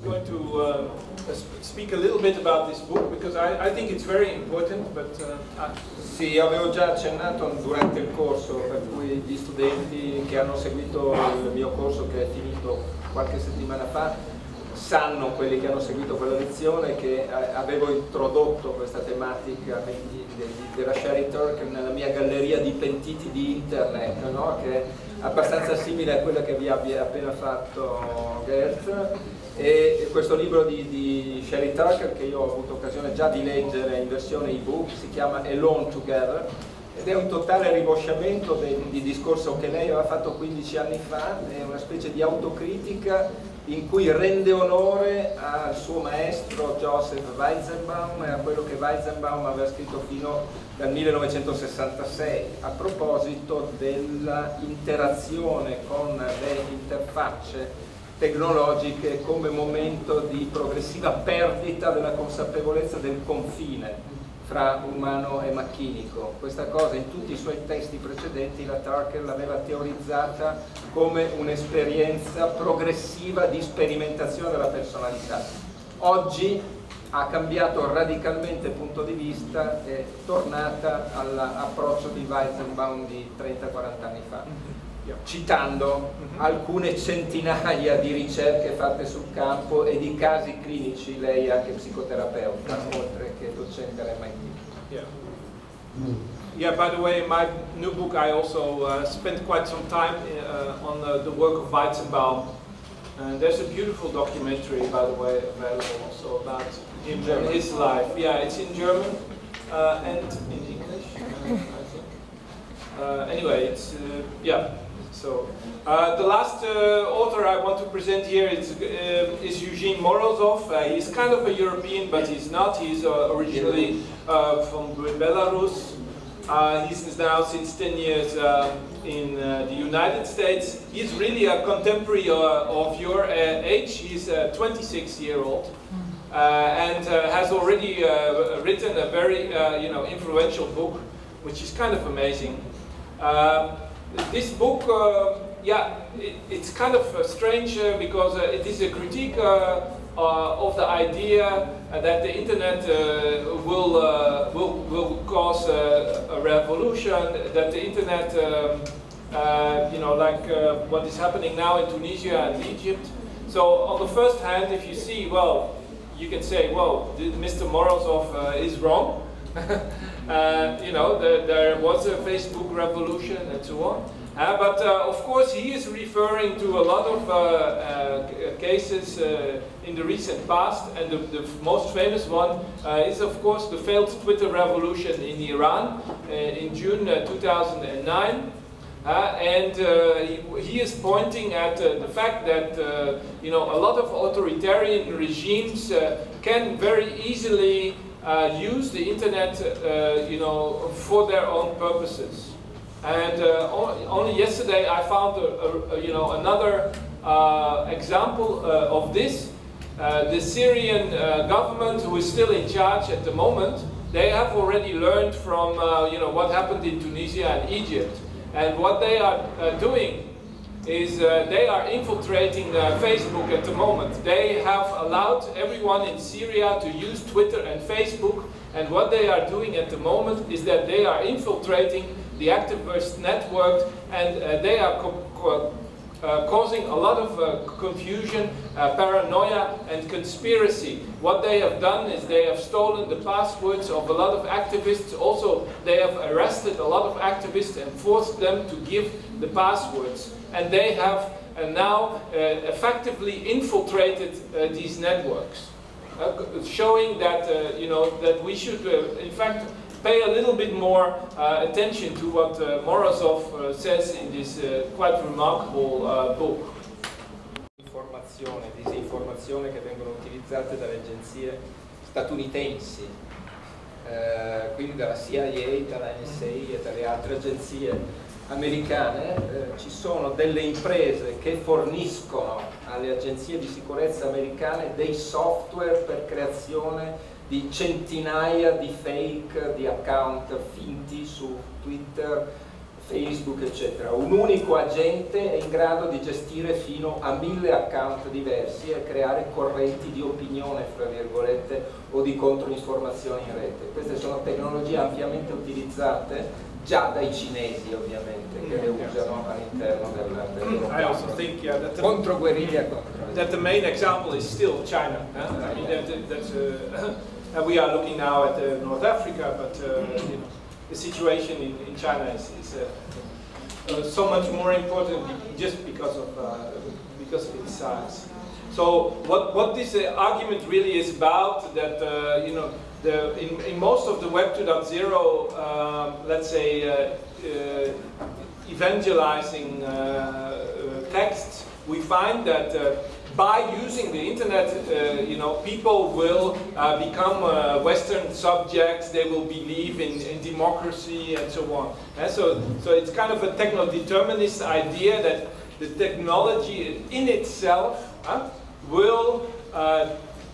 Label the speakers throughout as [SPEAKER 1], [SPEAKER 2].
[SPEAKER 1] going to speak a little bit about this book because I think it's very important. But
[SPEAKER 2] sì, avevo già accennato durante il corso, per cui gli studenti che hanno seguito il mio corso, che è finito qualche settimana fa, sanno, quelli che hanno seguito quella lezione, che avevo introdotto questa tematica della Sherry Turk nella mia galleria di pentiti di internet, no? Che è abbastanza simile a quella che vi abbia appena fatto Gert. E questo libro di Sherry Turk, che io ho avuto occasione già di leggere in versione ebook, si chiama Alone Together, ed è un totale rivosciamento di discorso che lei aveva fatto 15 anni fa, è una specie di autocritica in cui rende onore al suo maestro Joseph Weizenbaum e a quello che Weizenbaum aveva scritto fino dal 1966 a proposito dell'interazione con le interfacce tecnologiche come momento di progressiva perdita della consapevolezza del confine fra umano e macchinico. Questa cosa in tutti i suoi testi precedenti la Tucker l'aveva teorizzata come un'esperienza progressiva di sperimentazione della personalità. Oggi ha cambiato radicalmente punto di vista, è tornata all'approccio di Weizenbaum di 30-40 anni fa, citando alcune centinaia di ricerche fatte sul campo e di casi clinici. Lei è anche psicoterapeuta, oltre che docente all'MIT.
[SPEAKER 1] Yeah, by the way, in my new book I also spent quite some time on the work of Weizenbaum. And there's a beautiful documentary, by the way, available also about him and his life. Yeah, it's in German and in English, I think. Anyway, it's, yeah. So, the last author I want to present here is Eugene Morozov. He's kind of a European, but he's not. He's originally from Belarus. He's now since 10 years in the United States. He's really a contemporary of your age. He's 26-year-old and has already written a very influential book, which is kind of amazing. This book, it's kind of strange because it is a critique of the idea that the internet will cause a revolution, that the internet, what is happening now in Tunisia and Egypt. So on the first hand, if you see, well, you can say, well, Mr. Morozov is wrong. There was a Facebook revolution and so on. But of course he is referring to a lot of cases in the recent past, and the most famous one is of course the failed Twitter revolution in Iran in June 2009. And he is pointing at the fact that a lot of authoritarian regimes can very easily use the internet, for their own purposes. And only yesterday I found another example of this. The Syrian government, who is still in charge at the moment, they have already learned from what happened in Tunisia and Egypt. And what they are doing is they are infiltrating Facebook at the moment. They have allowed everyone in Syria to use Twitter and Facebook, and what they are doing at the moment is that they are infiltrating the activist network, and they are causing a lot of confusion, paranoia and conspiracy. What they have done is they have stolen the passwords of a lot of activists. Also, they have arrested a lot of activists and forced them to give the passwords. And they have now effectively infiltrated these networks, showing that that we should, in fact, pay a little bit more attention to what Morozov says in this quite remarkable book.
[SPEAKER 2] Informazione, disinformazione che vengono utilizzate dalle agenzie statunitensi, quindi dalla CIA, dalla NSA e dalle altre agenzie americane. Ci sono delle imprese che forniscono alle agenzie di sicurezza americane dei software per creazione di centinaia di fake, di account finti su Twitter, Facebook, eccetera. Un unico agente è in grado di gestire fino a 1000 account diversi e creare correnti di opinione, fra virgolette, o di controinformazioni in rete. Queste sono tecnologie ampiamente utilizzate già dai cinesi, ovviamente, che le usano all'interno
[SPEAKER 1] I also think
[SPEAKER 2] contro guerriglia
[SPEAKER 1] that the main example is still China. I mean, we are looking now at North Africa, but you know, the situation in China is so much more important just because of its size. So what this argument really is about, that you know, in most of the Web 2.0, let's say, evangelizing texts, we find that by using the internet, you know, people will become Western subjects. They will believe in democracy and so on. And so it's kind of a techno-determinist idea that the technology in itself will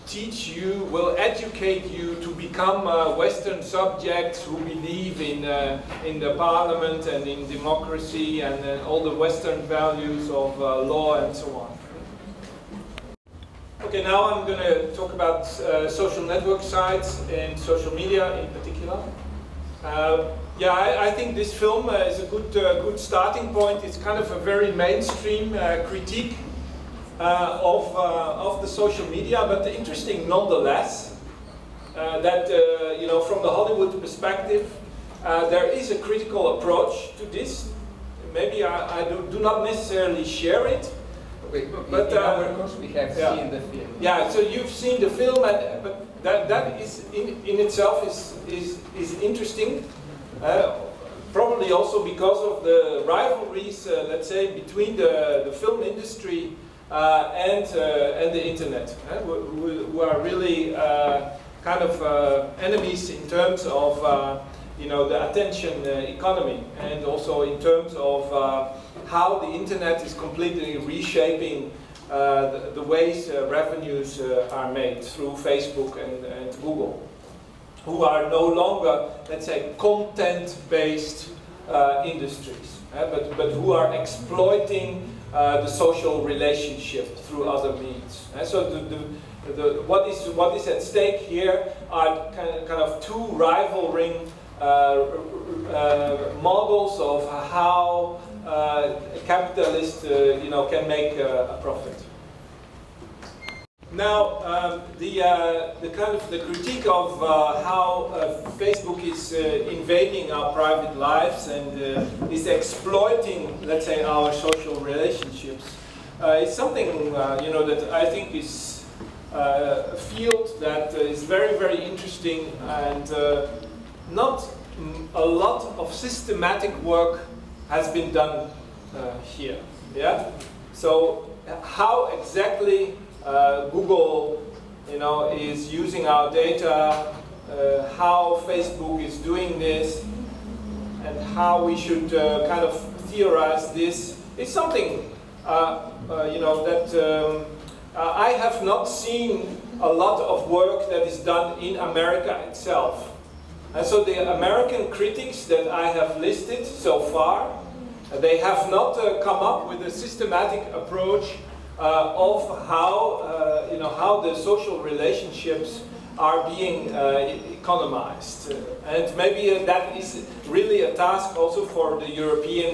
[SPEAKER 1] teach you, will educate you to become Western subjects who believe in the parliament and in democracy and all the Western values of law and so on. Okay, now I'm going to talk about social network sites and social media in particular. Yeah, I think this film is a good starting point. It's kind of a very mainstream critique of the social media, but interesting nonetheless. That you know, from the Hollywood perspective, there is a critical approach to this. Maybe I do not necessarily share it.
[SPEAKER 2] But in our course we have seen the film.
[SPEAKER 1] Yeah, so you've seen the film, but that is in itself is interesting. Probably also because of the rivalries, let's say, between the film industry and the internet, who are really kind of enemies in terms of you know, the attention economy, and also in terms of how the internet is completely reshaping the ways revenues are made through Facebook and Google, who are no longer, let's say, content-based industries, but who are exploiting the social relationship through other means. So what is at stake here are kind of two rivaling models of how capitalists, you know, can make a profit. Now, the kind of the critique of how Facebook is invading our private lives and is exploiting, let's say, our social relationships, is something you know, that I think is a field that is very, very interesting, and not a lot of systematic work has been done here. Yeah. So how exactly Google, you know, is using our data, how Facebook is doing this, and how we should kind of theorize this, is something you know, that I have not seen a lot of work that is done in America itself. And so the American critics that I have listed so far, they have not come up with a systematic approach of how you know, how the social relationships are being economized, and maybe that is really a task also for the European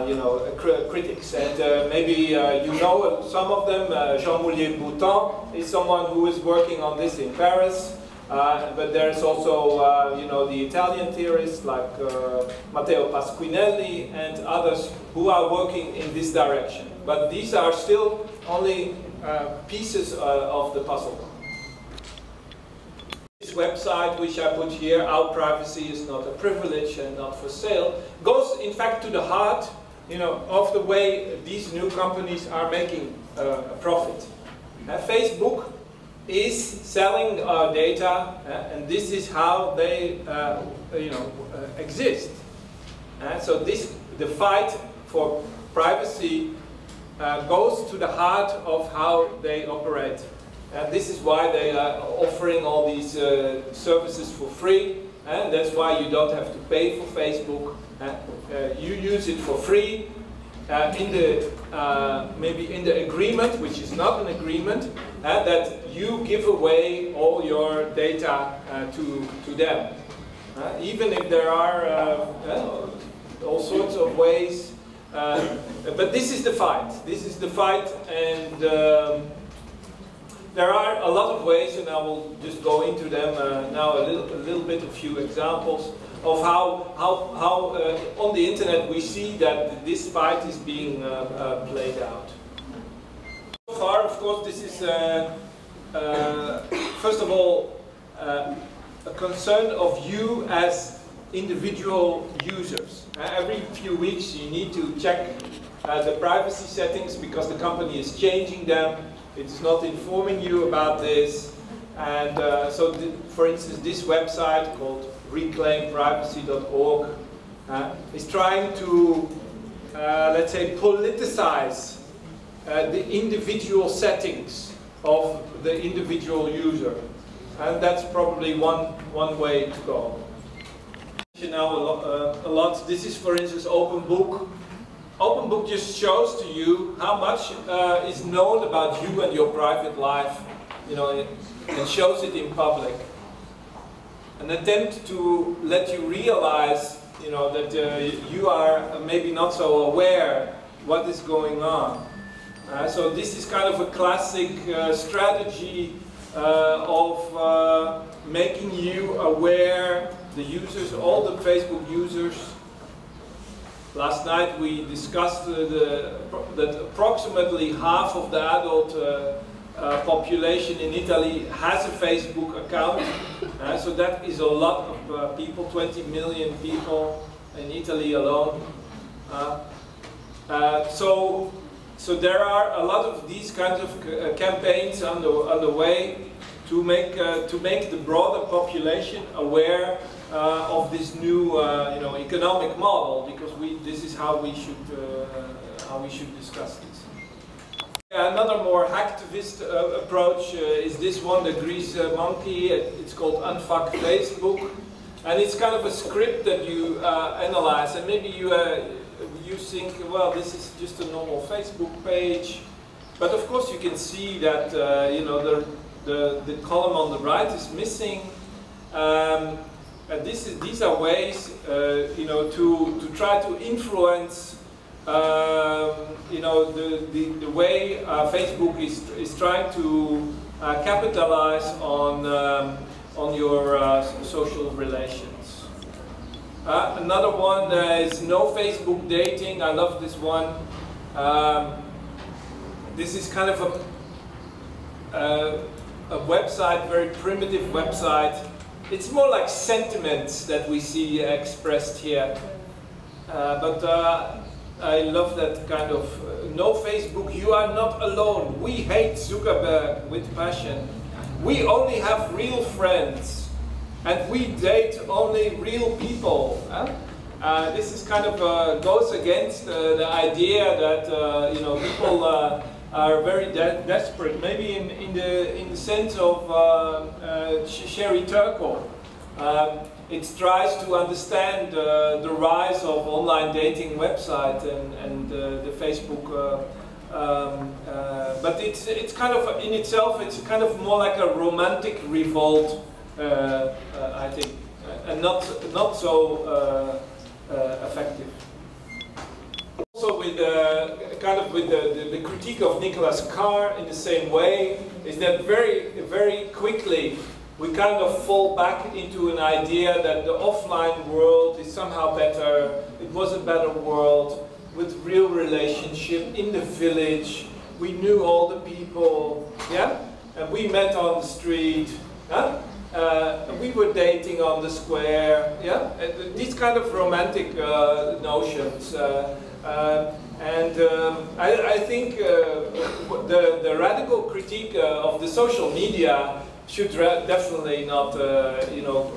[SPEAKER 1] you know, critics, and maybe you know some of them. Jean Moulier-Boutin is someone who is working on this in Paris. But there's also, you know, the Italian theorists like Matteo Pasquinelli and others who are working in this direction. But these are still only pieces of the puzzle. This website, which I put here, "Our privacy is not a privilege and not for sale," goes in fact to the heart, you know, of the way these new companies are making a profit. Facebook is selling our data, and this is how they, you know, exist. So the fight for privacy goes to the heart of how they operate. And this is why they are offering all these services for free, and that's why you don't have to pay for Facebook. You use it for free. Maybe in the agreement, which is not an agreement, that you give away all your data to them. Even if there are all sorts of ways, but this is the fight. This is the fight, and there are a lot of ways, and I will just go into them now a little bit, a few examples of how on the internet we see that this fight is being played out. So far, of course, this is first of all a concern of you as individual users. Every few weeks you need to check the privacy settings because the company is changing them. It's not informing you about this, and for instance, this website called reclaimprivacy.org is trying to, let's say, politicize the individual settings of the individual user, and that's probably one way to go. Now a lot. This is, for instance, OpenBook. OpenBook just shows to you how much is known about you and your private life, you know, and shows it in public. An attempt to let you realize, you know, that you are maybe not so aware what is going on. So this is kind of a classic strategy of making you aware, the users, all the Facebook users. Last night we discussed that approximately half of the adult population in Italy has a Facebook account. So that is a lot of people, 20 million people in Italy alone. So there are a lot of these kinds of campaigns underway to make the broader population aware of this new economic model, because this is how we should discuss this. Another more hacktivist approach is this one, the grease monkey. It's called Unfuck Facebook, and it's kind of a script that you analyze, and maybe you think, well, this is just a normal Facebook page, but of course you can see that the column on the right is missing. These are ways, to try to influence, the way Facebook is trying to capitalize on your social relations. Another one is no Facebook dating. I love this one. This is kind of a website, very primitive website. It's more like sentiments that we see expressed here. But I love that kind of, no Facebook, you are not alone. We hate Zuckerberg with passion. We only have real friends. And we date only real people. This is kind of goes against the idea that people are very desperate. Maybe in the sense of Sherry Turkle, it tries to understand the rise of online dating website and the Facebook. But it's kind of in itself, it's kind of more like a romantic revolt. I think, and not so effective. Also, with the critique of Nicholas Carr in the same way, is that very quickly we kind of fall back into an idea that the offline world is somehow better. It was a better world with real relationship in the village. We knew all the people, yeah, and we met on the street. Huh? We were dating on the square, yeah? These kind of romantic notions. I think the radical critique of the social media should definitely not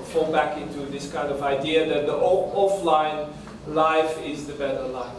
[SPEAKER 1] fall back into this kind of idea that the offline life is the better life.